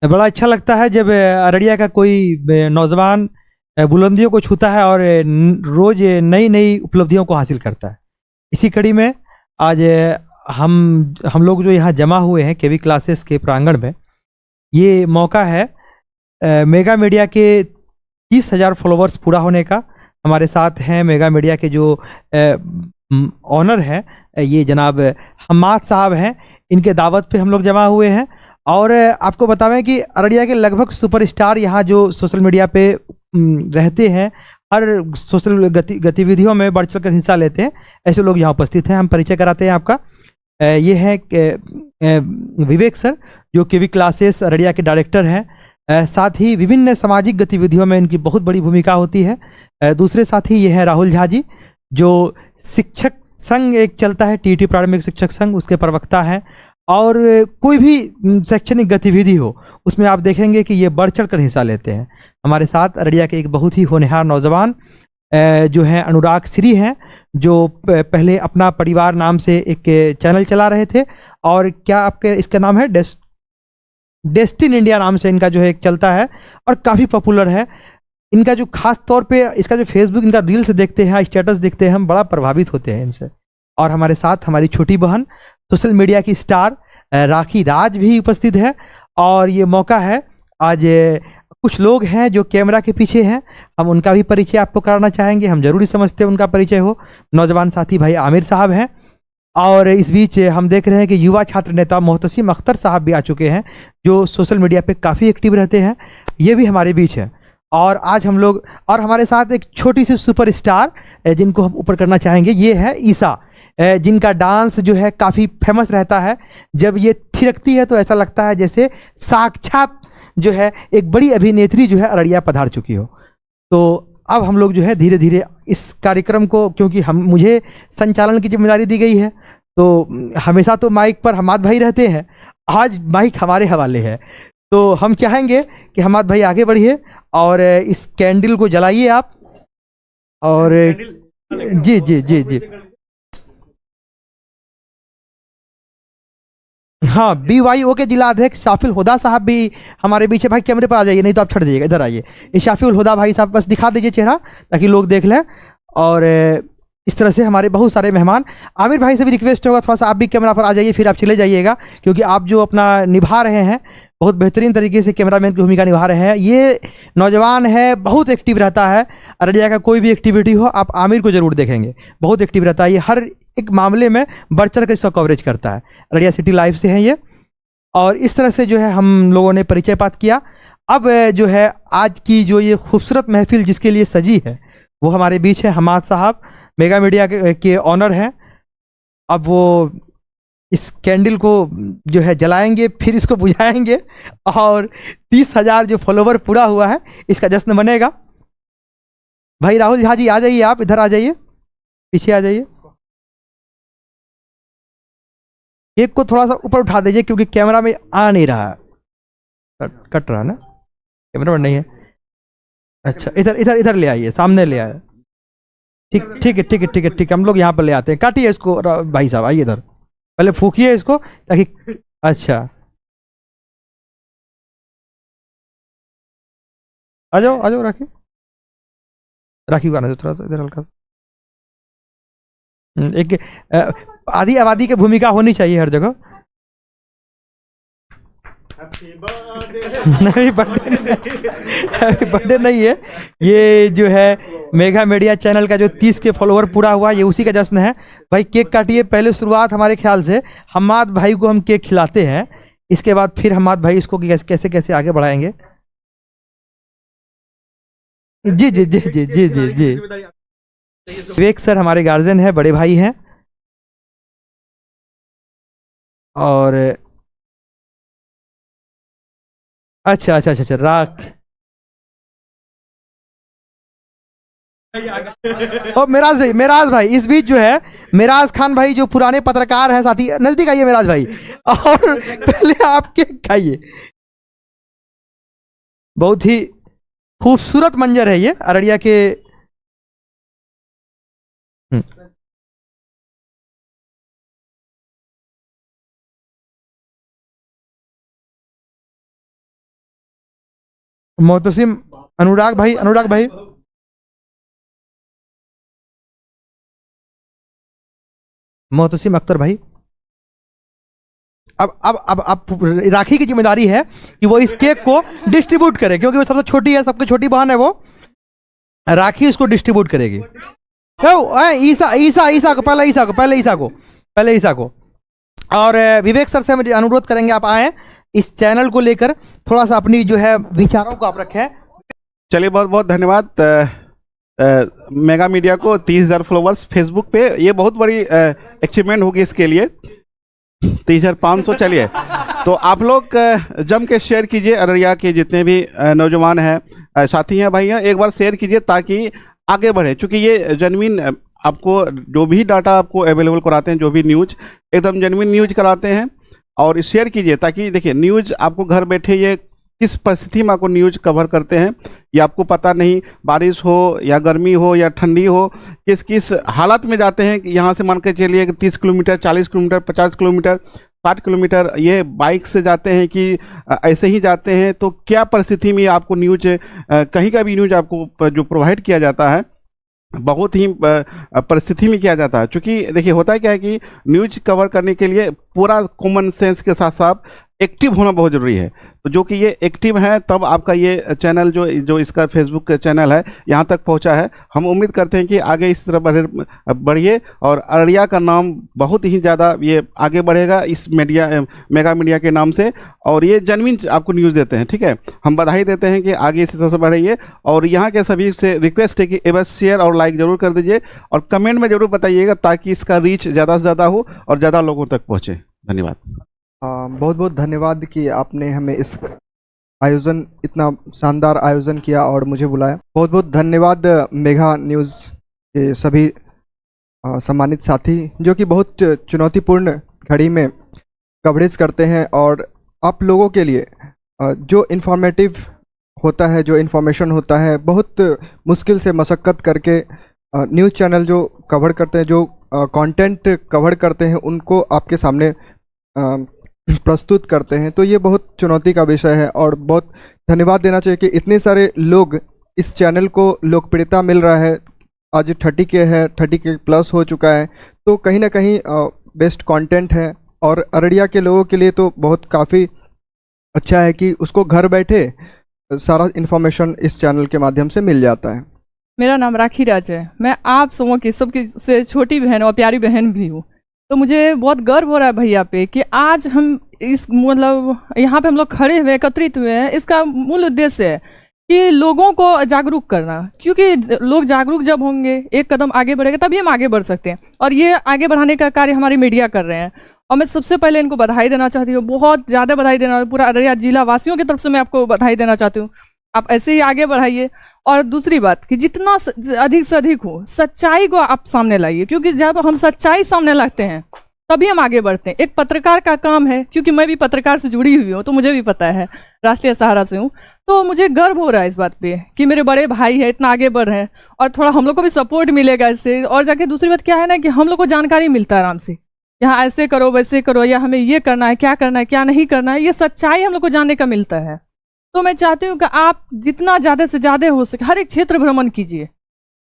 बड़ा अच्छा लगता है जब अररिया का कोई नौजवान बुलंदियों को छूता है और रोज नई नई उपलब्धियों को हासिल करता है। इसी कड़ी में आज हम लोग जो यहाँ जमा हुए हैं केवी क्लासेस के प्रांगण में, ये मौका है मेगा मीडिया के 30,000 फॉलोवर्स पूरा होने का। हमारे साथ हैं मेगा मीडिया के जो ऑनर हैं, ये जनाब हम्माद साहब हैं। इनके दावत पे हम लोग जमा हुए हैं और आपको बतावें कि अररिया के लगभग सुपरस्टार यहाँ जो सोशल मीडिया पे रहते हैं, हर सोशल गतिविधियों में बढ़ चढ़कर हिस्सा लेते हैं, ऐसे लोग यहाँ उपस्थित हैं। हम परिचय कराते हैं आपका। ये है विवेक सर, जो केवी क्लासेस अररिया के डायरेक्टर हैं। साथ ही विभिन्न सामाजिक गतिविधियों में इनकी बहुत बड़ी भूमिका होती है। दूसरे साथी ये है राहुल झा जी, जो शिक्षक संघ एक चलता है, टीटी प्रारंभिक शिक्षक संघ, उसके प्रवक्ता हैं। और कोई भी शैक्षणिक गतिविधि हो उसमें आप देखेंगे कि ये बढ़ चढ़ कर हिस्सा लेते हैं। हमारे साथ अररिया के एक बहुत ही होनहार नौजवान जो हैं अनुराग श्री हैं, जो पहले अपना परिवार नाम से एक चैनल चला रहे थे, और क्या आपके इसका नाम है डेस्टिन इंडिया नाम से इनका जो है एक चलता है और काफ़ी पॉपुलर है। इनका जो खास तौर पे इसका जो फेसबुक इनका रील्स देखते हैं, स्टेटस देखते हैं, हम बड़ा प्रभावित होते हैं इनसे। और हमारे साथ हमारी छोटी बहन सोशल मीडिया की स्टार राखी राज भी उपस्थित है। और ये मौका है आज कुछ लोग हैं जो कैमरा के पीछे हैं, हम उनका भी परिचय आपको कराना चाहेंगे। हम जरूरी समझते हैं उनका परिचय हो। नौजवान साथी भाई आमिर साहब हैं, और इस बीच हम देख रहे हैं कि युवा छात्र नेता मोहतसिम अख्तर साहब भी आ चुके हैं, जो सोशल मीडिया पे काफ़ी एक्टिव रहते हैं। ये भी हमारे बीच है। और आज हम लोग, और हमारे साथ एक छोटी सी सुपरस्टार जिनको हम ऊपर करना चाहेंगे, ये है ईसा, जिनका डांस जो है काफ़ी फेमस रहता है। जब ये थिरकती है तो ऐसा लगता है जैसे साक्षात जो है एक बड़ी अभिनेत्री जो है अररिया पधार चुकी हो। तो अब हम लोग जो है धीरे धीरे इस कार्यक्रम को, क्योंकि हम मुझे संचालन की जिम्मेदारी दी गई है, तो हमेशा तो माइक पर हमाद भाई रहते हैं, आज माइक हमारे हवाले है। तो हम चाहेंगे कि हमाद भाई आगे बढ़िए और इस कैंडल को जलाइए आप। और जी जी जी जी, हाँ, BYO के जिला अध्यक्ष शाफिल हुदा साहब भी हमारे पीछे। भाई कैमरे पर आ जाइए, नहीं तो आप छट जाइएगा, इधर आइए। ये शाफिल हुदा भाई साहब, बस दिखा दीजिए चेहरा ताकि लोग देख लें। और इस तरह से हमारे बहुत सारे मेहमान। आमिर भाई से भी रिक्वेस्ट होगा, थोड़ा सा आप भी कैमरा पर आ जाइए, फिर आप चले जाइएगा, क्योंकि आप जो अपना निभा रहे हैं, बहुत बेहतरीन तरीके से कैमरामैन की भूमिका निभा रहे हैं। ये नौजवान है, बहुत एक्टिव रहता है। अररिया का कोई भी एक्टिविटी हो, आप आमिर को जरूर देखेंगे, बहुत एक्टिव रहता है। ये हर एक मामले में बढ़ चढ़ कर इसका कवरेज करता है। अररिया सिटी लाइव से हैं ये। और इस तरह से जो है हम लोगों ने परिचय पात किया। अब जो है आज की जो ये खूबसूरत महफिल जिसके लिए सजी है, वो हमारे बीच है हमाद साहब, मेगा मीडिया के ऑनर हैं। अब वो इस कैंडल को जो है जलाएंगे, फिर इसको बुझाएंगे, और 30,000 जो फॉलोवर पूरा हुआ है इसका जश्न बनेगा। भाई राहुल झा जी आ जाइए, आप इधर आ जाइए, पीछे आ जाइए। केक को थोड़ा सा ऊपर उठा दीजिए, क्योंकि कैमरा में आ नहीं रहा है, कट रहा है ना, कैमरा में नहीं है। अच्छा, इधर इधर इधर ले आइए, सामने ले आए। ठीक ठीक है, ठीक है, ठीक है, ठीक है, हम लोग यहाँ पर ले आते हैं। काटिए इसको भाई साहब, आइए इधर, पहले फूकिए इसको ताकि। अच्छा, आ जाओ आ जाओ, राखी राखी को आना दो थोड़ा सा इधर, हल्का सा। एक आधी आबादी की भूमिका होनी चाहिए हर जगह। नहीं, बर्थडे बर्थडे नहीं है ये, जो है मेगा मीडिया चैनल का जो 30 के फॉलोवर पूरा हुआ, ये उसी का जश्न है। भाई केक काटिए, पहले शुरुआत हमारे ख्याल से हम्माद भाई को हम केक खिलाते हैं, इसके बाद फिर हम्माद भाई इसको कैसे कैसे आगे बढ़ाएंगे। जी जी जी जी जी जी जी। विवेक सर हमारे गार्जियन है, बड़े भाई हैं। और अच्छा अच्छा अच्छा अच्छा, राख और मेराज भाई इस बीच जो है, मेराज खान भाई जो पुराने पत्रकार हैं साथी, नजदीक आइए मेराज भाई, और पहले आप केक खाइए। बहुत ही खूबसूरत मंजर है ये अररिया के। मोहतसिम अनुराग भाई, अनुराग भाई, मोहतसिम अख्तर भाई। अब राखी की जिम्मेदारी है कि वो इस केक को डिस्ट्रीब्यूट करे, क्योंकि वो सबसे छोटी है, सबकी छोटी बहन है, वो राखी इसको डिस्ट्रीब्यूट करेगी। तो ईसा ईसा ईसा को पहले, ईसा को पहले, ईसा को पहले, ईसा को। और विवेक सर से हम अनुरोध करेंगे आप आए इस चैनल को लेकर, थोड़ा सा अपनी जो है विचारों को आप रखें। चलिए, बहुत बहुत धन्यवाद मेगा मीडिया को। 30,000 फॉलोवर्स फेसबुक पे, ये बहुत बड़ी अचीवमेंट होगी इसके लिए। 30,500। चलिए, तो आप लोग जम के शेयर कीजिए। अररिया के जितने भी नौजवान हैं, साथी हैं, भाई हैं, एक बार शेयर कीजिए ताकि आगे बढ़े। क्योंकि ये जेन्युइन, आपको जो भी डाटा आपको अवेलेबल कराते हैं, जो भी न्यूज एकदम जेन्युइन न्यूज कराते हैं। और शेयर कीजिए ताकि देखिए, न्यूज आपको घर बैठे ये किस परिस्थिति में आपको न्यूज कवर करते हैं ये आपको पता नहीं। बारिश हो या गर्मी हो या ठंडी हो, किस किस हालत में जाते हैं। यहाँ से मान के चलिए कि 30 किलोमीटर, 40 किलोमीटर, 50 किलोमीटर, 60 किलोमीटर ये बाइक से जाते हैं कि ऐसे ही जाते हैं। तो क्या परिस्थिति में आपको न्यूज, कहीं का भी न्यूज आपको जो प्रोवाइड किया जाता है, बहुत ही परिस्थिति में किया जाता है। क्योंकि देखिए, होता है क्या है कि न्यूज कवर करने के लिए पूरा कॉमन सेंस के साथ साथ एक्टिव होना बहुत ज़रूरी है। तो जो कि ये एक्टिव है, तब आपका ये चैनल जो इसका फेसबुक का चैनल है यहाँ तक पहुँचा है। हम उम्मीद करते हैं कि आगे इस तरह बढ़िए और अररिया का नाम बहुत ही ज़्यादा ये आगे बढ़ेगा इस मेगा मीडिया के नाम से। और ये जेन्युइन आपको न्यूज़ देते हैं, ठीक है। हम बधाई देते हैं कि आगे इसी तरह से बढ़ाइए। और यहाँ के सभी से रिक्वेस्ट है कि बस शेयर और लाइक ज़रूर कर दीजिए और कमेंट में ज़रूर बताइएगा ताकि इसका रीच ज़्यादा से ज़्यादा हो और ज़्यादा लोगों तक पहुँचे। धन्यवाद। बहुत बहुत धन्यवाद कि आपने हमें इस आयोजन, इतना शानदार आयोजन किया और मुझे बुलाया। बहुत बहुत धन्यवाद मेगा न्यूज़ के सभी सम्मानित साथी जो कि बहुत चुनौतीपूर्ण घड़ी में कवरेज करते हैं और आप लोगों के लिए जो इन्फॉर्मेटिव होता है, जो इन्फॉर्मेशन होता है, बहुत मुश्किल से मशक्क़त करके न्यूज़ चैनल जो कवर करते हैं, जो कंटेंट कवर करते हैं, उनको आपके सामने प्रस्तुत करते हैं। तो ये बहुत चुनौती का विषय है और बहुत धन्यवाद देना चाहिए कि इतने सारे लोग, इस चैनल को लोकप्रियता मिल रहा है। आज 30K है, 30K प्लस हो चुका है। तो कहीं ना कहीं बेस्ट कंटेंट है और अररिया के लोगों के लिए तो बहुत काफ़ी अच्छा है कि उसको घर बैठे सारा इन्फॉर्मेशन इस चैनल के माध्यम से मिल जाता है। मेरा नाम राखी राज है। मैं आप सबों की, सबकी से छोटी बहन और प्यारी बहन भी हूँ। तो मुझे बहुत गर्व हो रहा है भैया पे कि आज हम इस मतलब यहाँ पे हम लोग खड़े हुए, एकत्रित हुए हैं। इसका मूल उद्देश्य है कि लोगों को जागरूक करना, क्योंकि लोग जागरूक जब होंगे, एक कदम आगे बढ़ेगा, तभी हम आगे बढ़ सकते हैं। और ये आगे बढ़ाने का कार्य हमारी मीडिया कर रहे हैं और मैं सबसे पहले इनको बधाई देना चाहती हूँ, बहुत ज़्यादा बधाई देना, पूरा अररिया जिला वासियों की तरफ से मैं आपको बधाई देना चाहती हूँ। आप ऐसे ही आगे बढ़ाइए। और दूसरी बात कि जितना अधिक से अधिक हो, सच्चाई को आप सामने लाइए, क्योंकि जब हम सच्चाई सामने लाते हैं तभी हम आगे बढ़ते हैं। एक पत्रकार का काम है, क्योंकि मैं भी पत्रकार से जुड़ी हुई हूँ तो मुझे भी पता है, राष्ट्रीय सहारा से हूँ। तो मुझे गर्व हो रहा है इस बात पे कि मेरे बड़े भाई है, इतना आगे बढ़ रहे हैं और थोड़ा हम लोग को भी सपोर्ट मिलेगा इससे। और जाके दूसरी बात क्या है ना कि हम लोग को जानकारी मिलता है आराम से, यहाँ ऐसे करो, वैसे करो, या हमें ये करना है, क्या करना है, क्या नहीं करना है, ये सच्चाई हम लोग को जानने का मिलता है। तो मैं चाहती हूँ कि आप जितना ज़्यादा से ज़्यादा हो सके हर एक क्षेत्र भ्रमण कीजिए,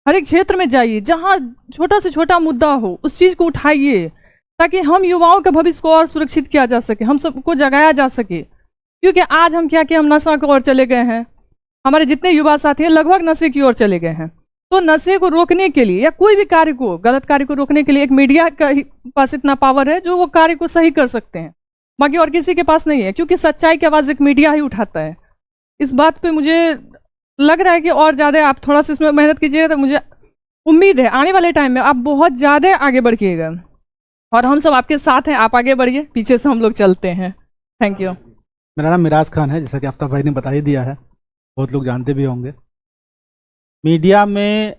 हर एक क्षेत्र में जाइए, जहाँ छोटा से छोटा मुद्दा हो उस चीज़ को उठाइए, ताकि हम युवाओं के भविष्य को और सुरक्षित किया जा सके, हम सबको जगाया जा सके। क्योंकि आज हम क्या हम नशा की ओर चले गए हैं, हमारे जितने युवा साथी हैं लगभग नशे की ओर चले गए हैं। तो नशे को रोकने के लिए या कोई भी कार्य को, गलत कार्य को रोकने के लिए एक मीडिया का पास इतना पावर है जो वो कार्य को सही कर सकते हैं, बाकी और किसी के पास नहीं है। क्योंकि सच्चाई की आवाज़ एक मीडिया ही उठाता है। इस बात पे मुझे लग रहा है कि और ज़्यादा आप थोड़ा सा इसमें मेहनत कीजिएगा तो मुझे उम्मीद है आने वाले टाइम में आप बहुत ज़्यादा आगे बढ़िएगा और हम सब आपके साथ हैं। आप आगे बढ़िए, पीछे से हम लोग चलते हैं। Thank you. मेरा नाम मिराज खान है, जैसा कि आफ्ताब भाई ने बता ही दिया है, बहुत लोग जानते भी होंगे। मीडिया में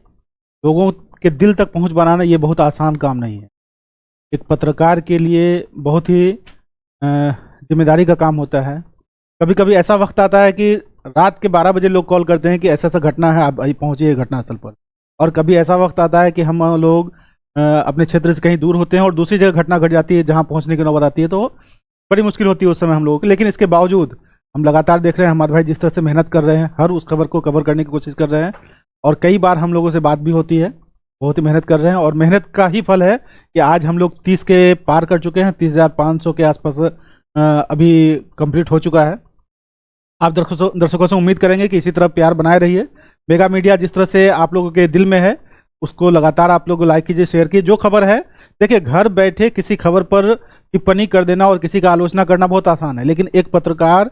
लोगों के दिल तक पहुंच बनाना ये बहुत आसान काम नहीं है। एक पत्रकार के लिए बहुत ही जिम्मेदारी का काम होता है। कभी कभी ऐसा वक्त आता है कि रात के 12 बजे लोग कॉल करते हैं कि ऐसा ऐसा घटना है, आप पहुंचिए घटनास्थल पर। और कभी ऐसा वक्त आता है कि हम लोग अपने क्षेत्र से कहीं दूर होते हैं और दूसरी जगह घटना घट जाती है जहां पहुंचने की नौबत आती है, तो बड़ी मुश्किल होती है उस समय हम लोगों की। लेकिन इसके बावजूद हम लगातार देख रहे हैं हमारे भाई जिस तरह से मेहनत कर रहे हैं, हर उस खबर को कवर करने की कोशिश कर रहे हैं, और कई बार हम लोगों से बात भी होती है, बहुत ही मेहनत कर रहे हैं, और मेहनत का ही फल है कि आज हम लोग 30 के पार कर चुके हैं, 30,500 के आसपास अभी कंप्लीट हो चुका है। आप दर्शकों से उम्मीद करेंगे कि इसी तरह प्यार बनाए रहिए। मेगा मीडिया जिस तरह से आप लोगों के दिल में है, उसको लगातार आप लोग लाइक कीजिए, शेयर कीजिए। जो खबर है, देखिए, घर बैठे किसी खबर पर टिप्पणी कर देना और किसी का आलोचना करना बहुत आसान है, लेकिन एक पत्रकार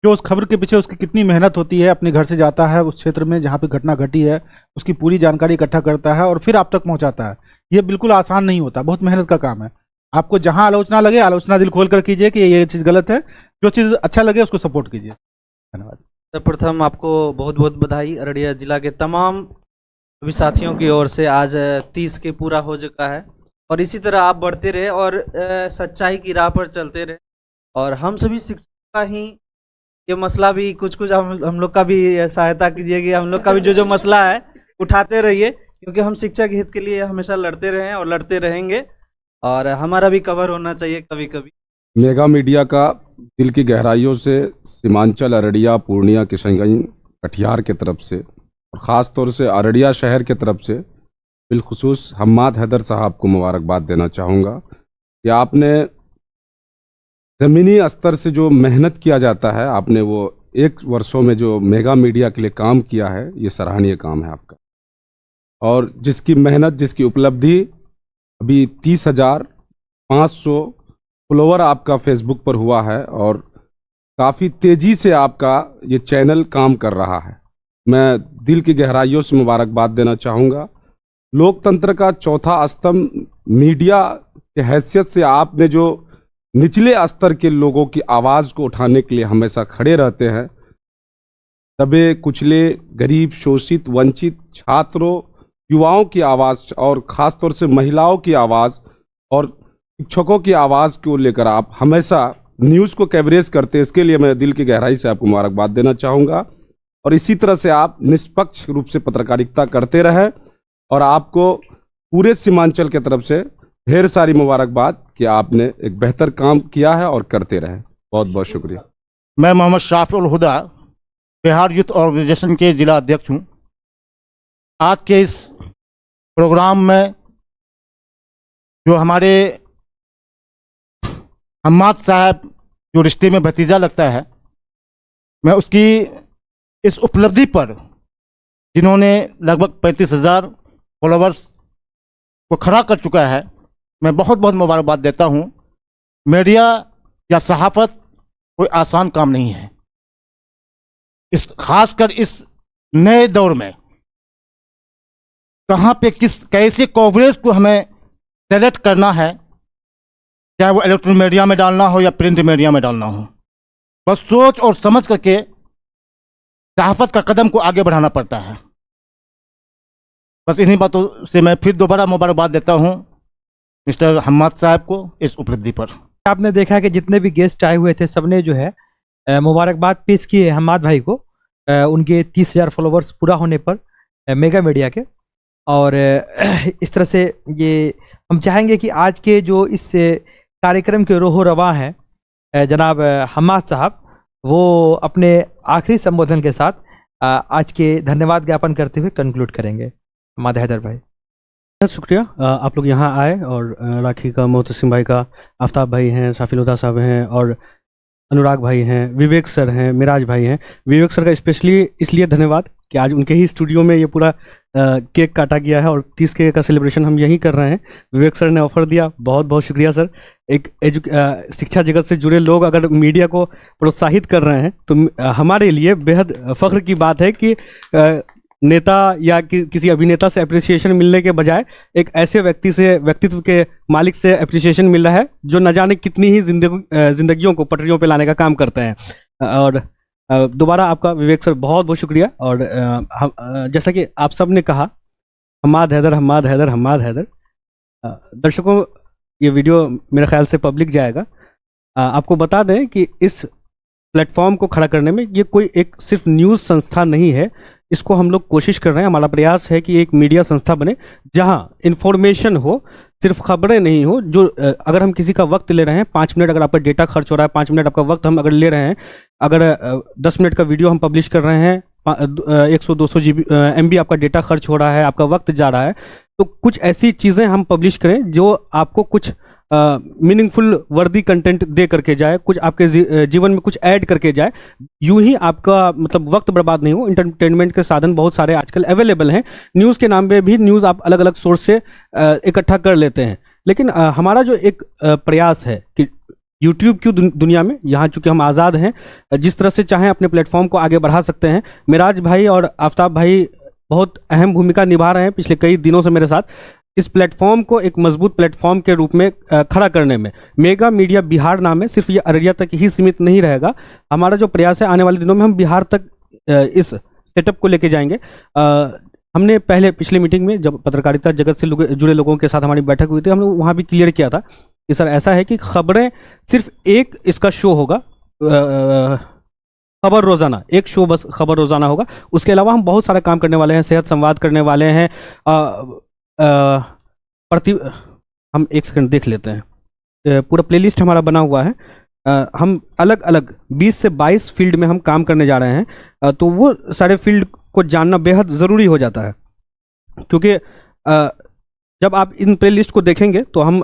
जो उस खबर के पीछे उसकी कितनी मेहनत होती है, अपने घर से जाता है उस क्षेत्र में जहाँ पे घटना घटी है, उसकी पूरी जानकारी इकट्ठा करता है और फिर आप तक पहुँचाता है। ये बिल्कुल आसान नहीं होता, बहुत मेहनत का काम है। आपको जहाँ आलोचना लगे, आलोचना दिल खोल कर कीजिए कि ये चीज़ गलत है, जो चीज़ अच्छा लगे उसको सपोर्ट कीजिए। धन्यवाद। सर्वप्रथम आपको बहुत बहुत बधाई। अररिया जिला के तमाम सभी साथियों की ओर से आज 30 के पूरा हो चुका है, और इसी तरह आप बढ़ते रहे और सच्चाई की राह पर चलते रहे, और हम सभी शिक्षकों का ही ये मसला भी कुछ हम लोग का भी सहायता कीजिए कि हम लोग का भी जो मसला है उठाते रहिए, क्योंकि हम शिक्षा के हित के लिए हमेशा लड़ते रहे और लड़ते रहेंगे, और हमारा भी कवर होना चाहिए कभी कभी। मेगा मीडिया का दिल की गहराइयों से सीमांचल, अररिया, पूर्णिया, किशनगंज, कटिहार के तरफ से, और ख़ास तौर से अररिया शहर के तरफ से बिलखुसूस हम्माद हैदर साहब को मुबारकबाद देना चाहूँगा कि आपने ज़मीनी स्तर से जो मेहनत किया जाता है, आपने वो 1 वर्षों में जो मेगा मीडिया के लिए काम किया है, ये सराहनीय काम है आपका। और जिसकी मेहनत, जिसकी उपलब्धि, अभी 30,500 फॉलोवर आपका फेसबुक पर हुआ है, और काफ़ी तेज़ी से आपका ये चैनल काम कर रहा है। मैं दिल की गहराइयों से मुबारकबाद देना चाहूँगा। लोकतंत्र का चौथा स्तंभ मीडिया के हैसियत से आपने जो निचले स्तर के लोगों की आवाज़ को उठाने के लिए हमेशा खड़े रहते हैं, दबे कुचले, गरीब, शोषित, वंचित छात्रों, युवाओं की आवाज़, और ख़ास तौर से महिलाओं की आवाज़ और शिक्षकों की आवाज़ को लेकर आप हमेशा न्यूज़ को कवरेज करते हैं। इसके लिए मैं दिल की गहराई से आपको मुबारकबाद देना चाहूँगा, और इसी तरह से आप निष्पक्ष रूप से पत्रकारिता करते रहें, और आपको पूरे सीमांचल के तरफ से ढेर सारी मुबारकबाद कि आपने एक बेहतर काम किया है और करते रहें। बहुत बहुत शुक्रिया। मैं मोहम्मद शाफी उल हुदा, बिहार यूथ ऑर्गेनाइजेशन के जिला अध्यक्ष हूँ। आज के इस प्रोग्राम में जो हमारे हम्माद साहब जो रिश्ते में भतीजा लगता है, मैं उसकी इस उपलब्धि पर, जिन्होंने लगभग 35,000 फॉलोवर्स को खड़ा कर चुका है, मैं बहुत बहुत मुबारकबाद देता हूँ। मीडिया या सहाफ़त कोई आसान काम नहीं है, इस खासकर इस नए दौर में कहाँ पे कैसे कवरेज को हमें सेलेक्ट करना है, चाहे वो इलेक्ट्रॉनिक मीडिया में डालना हो या प्रिंट मीडिया में डालना हो, बस सोच और समझ करके सहाफ़त का कदम को आगे बढ़ाना पड़ता है। बस इन्हीं बातों से मैं फिर दोबारा मुबारकबाद देता हूँ मिस्टर हम्माद साहब को इस उपलब्धि पर। आपने देखा कि जितने भी गेस्ट आए हुए थे, सबने जो है मुबारकबाद पेश किए हम्माद भाई को उनके 30,000 फॉलोवर्स पूरा होने पर मेगा मीडिया के। और इस तरह से ये हम चाहेंगे कि आज के जो इस कार्यक्रम के रोहो रवा हैं जनाब हम्माद साहब, वो अपने आखिरी संबोधन के साथ आज के धन्यवाद ज्ञापन करते हुए कंक्लूड करेंगे। हम्माद हैदर भाई। बहुत शुक्रिया आप लोग यहाँ आए, और राखी का, मोहतसिम भाई का, आफ्ताब भाई हैं, साफिल हुदा साहब हैं, और अनुराग भाई हैं, विवेक सर हैं, मिराज भाई हैं। विवेक सर का स्पेशली इसलिए धन्यवाद कि आज उनके ही स्टूडियो में ये पूरा केक काटा गया है, और 30 केक का सेलिब्रेशन हम यहीं कर रहे हैं। विवेक सर ने ऑफ़र दिया, बहुत बहुत शुक्रिया सर। एक शिक्षा जगत से जुड़े लोग अगर मीडिया को प्रोत्साहित कर रहे हैं, तो हमारे लिए बेहद फ़ख्र की बात है कि नेता या किसी अभिनेता से अप्रिसिएशन मिलने के बजाय एक ऐसे व्यक्तित्व के मालिक से अप्रिसिएशन मिल रहा है जो न जाने कितनी ही जिंदगियों को पटरियों पे लाने का काम करते हैं। और दोबारा आपका विवेक सर बहुत बहुत शुक्रिया। और जैसा कि आप सब ने कहा, हम्माद हैदर, हम्माद हैदर, हम्माद हैदर। दर्शकों, ये वीडियो मेरे ख्याल से पब्लिक जाएगा। आपको बता दें कि इस प्लेटफॉर्म को खड़ा करने में ये कोई एक सिर्फ न्यूज़ संस्था नहीं है, इसको हम लोग कोशिश कर रहे हैं। हमारा प्रयास है कि एक मीडिया संस्था बने जहां इंफॉर्मेशन हो, सिर्फ खबरें नहीं हो, जो अगर हम किसी का वक्त ले रहे हैं, 5 मिनट अगर आपका डेटा खर्च हो रहा है, 5 मिनट आपका वक्त हम अगर ले रहे हैं, अगर 10 मिनट का वीडियो हम पब्लिश कर रहे हैं, 100-200 GB MB आपका डेटा खर्च हो रहा है, आपका वक्त जा रहा है, तो कुछ ऐसी चीज़ें हम पब्लिश करें जो आपको कुछ मीनिंगफुल वर्दी कंटेंट दे करके जाए, कुछ आपके जीवन में कुछ ऐड करके जाए। यूं ही आपका मतलब वक्त बर्बाद नहीं हो। इंटरटेनमेंट के साधन बहुत सारे आजकल अवेलेबल हैं। न्यूज़ के नाम पे भी न्यूज़ आप अलग अलग सोर्स से इकट्ठा कर लेते हैं, लेकिन हमारा जो एक प्रयास है कि यूट्यूब की दुनिया में यहाँ चूंकि हम आज़ाद हैं, जिस तरह से चाहें अपने प्लेटफॉर्म को आगे बढ़ा सकते हैं। मिराज भाई और आफ्ताब भाई बहुत अहम भूमिका निभा रहे हैं पिछले कई दिनों से मेरे साथ, इस प्लेटफॉर्म को एक मजबूत प्लेटफॉर्म के रूप में खड़ा करने में। मेगा मीडिया बिहार नाम है, सिर्फ ये अररिया तक ही सीमित नहीं रहेगा। हमारा जो प्रयास है, आने वाले दिनों में हम बिहार तक इस सेटअप को लेके जाएंगे। हमने पहले पिछली मीटिंग में जब पत्रकारिता जगत से जुड़े लोगों के साथ हमारी बैठक हुई थी, हमने वहाँ भी क्लियर किया था कि सर ऐसा है कि खबरें सिर्फ एक इसका शो होगा, खबर रोज़ाना, एक शो बस खबर रोज़ाना होगा। उसके अलावा हम बहुत सारा काम करने वाले हैं, सेहत संवाद करने वाले हैं। हम एक सेकंड देख लेते हैं, पूरा प्लेलिस्ट हमारा बना हुआ है। हम अलग अलग 20 से 22 फील्ड में हम काम करने जा रहे हैं, तो वो सारे फील्ड को जानना बेहद ज़रूरी हो जाता है, क्योंकि जब आप इन प्लेलिस्ट को देखेंगे तो हम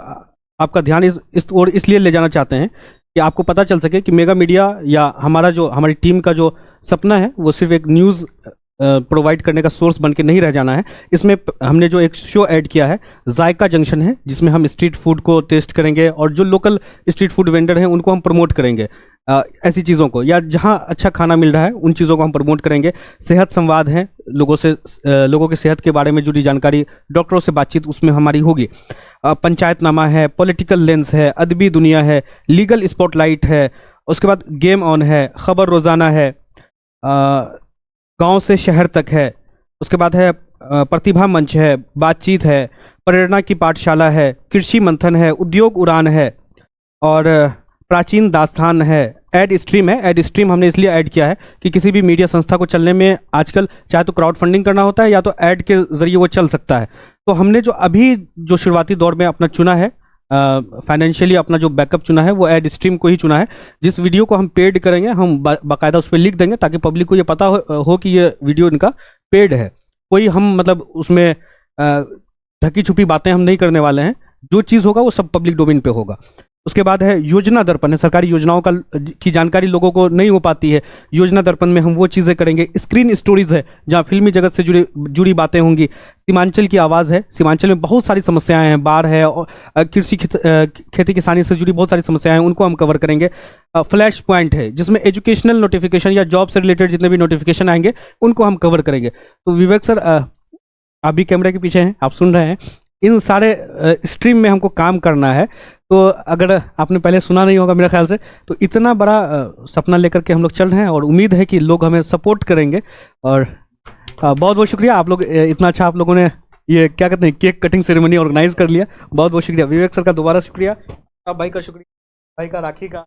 आपका ध्यान इस ओर इसलिए ले जाना चाहते हैं कि आपको पता चल सके कि मेगा मीडिया या हमारी टीम का जो सपना है वो सिर्फ एक न्यूज़ प्रोवाइड करने का सोर्स बन के नहीं रह जाना है। इसमें हमने जो एक शो ऐड किया है, जायका जंक्शन है, जिसमें हम स्ट्रीट फूड को टेस्ट करेंगे और जो लोकल स्ट्रीट फूड वेंडर हैं उनको हम प्रमोट करेंगे, ऐसी चीज़ों को, या जहां अच्छा खाना मिल रहा है उन चीज़ों को हम प्रमोट करेंगे। सेहत संवाद है, लोगों के सेहत के बारे में जुड़ी जानकारी, डॉक्टरों से बातचीत उसमें हमारी होगी। पंचायतनामा है, पॉलिटिकल लेंस है, अदबी दुनिया है, लीगल स्पॉटलाइट है, उसके बाद गेम ऑन है, खबर रोज़ाना है, गांव से शहर तक है, उसके बाद है प्रतिभा मंच है, बातचीत है, प्रेरणा की पाठशाला है, कृषि मंथन है, उद्योग उड़ान है, और प्राचीन दास्तान है, एड स्ट्रीम है। एड स्ट्रीम हमने इसलिए ऐड किया है कि किसी भी मीडिया संस्था को चलने में आजकल चाहे तो क्राउड फंडिंग करना होता है या तो ऐड के ज़रिए वो चल सकता है। तो हमने जो शुरुआती दौर में अपना चुना है, फाइनेंशियली अपना जो बैकअप चुना है, वो एड स्ट्रीम को ही चुना है। जिस वीडियो को हम पेड करेंगे, हम बाकायदा उस पर लिख देंगे ताकि पब्लिक को ये पता हो कि ये वीडियो इनका पेड है। कोई हम मतलब उसमें ढकी छुपी बातें हम नहीं करने वाले हैं। जो चीज़ होगा वो सब पब्लिक डोमेन पे होगा। उसके बाद है योजना दर्पण है, सरकारी योजनाओं की जानकारी लोगों को नहीं हो पाती है। योजना दर्पण में हम वो चीज़ें करेंगे। स्क्रीन स्टोरीज है, जहाँ फिल्मी जगत से जुड़ी बातें होंगी। सीमांचल की आवाज़ है, सीमांचल में बहुत सारी समस्याएं हैं, बाढ़ है और कृषि खेती किसानी से जुड़ी बहुत सारी समस्याएं हैं, उनको हम कवर करेंगे। फ्लैश पॉइंट है, जिसमें एजुकेशनल नोटिफिकेशन या जॉब से रिलेटेड जितने भी नोटिफिकेशन आएंगे उनको हम कवर करेंगे। तो विवेक सर, आप भी कैमरे के पीछे हैं, आप सुन रहे हैं, इन सारे स्ट्रीम में हमको काम करना है। तो अगर आपने पहले सुना नहीं होगा मेरे ख्याल से, तो इतना बड़ा सपना लेकर के हम लोग चल रहे हैं और उम्मीद है कि लोग हमें सपोर्ट करेंगे। और बहुत बहुत शुक्रिया आप लोग, इतना अच्छा आप लोगों ने ये क्या कहते हैं केक कटिंग सेरेमनी ऑर्गेनाइज कर लिया। बहुत बहुत शुक्रिया विवेक सर का, दोबारा शुक्रिया, आप भाई का शुक्रिया, भाई का, राखी का।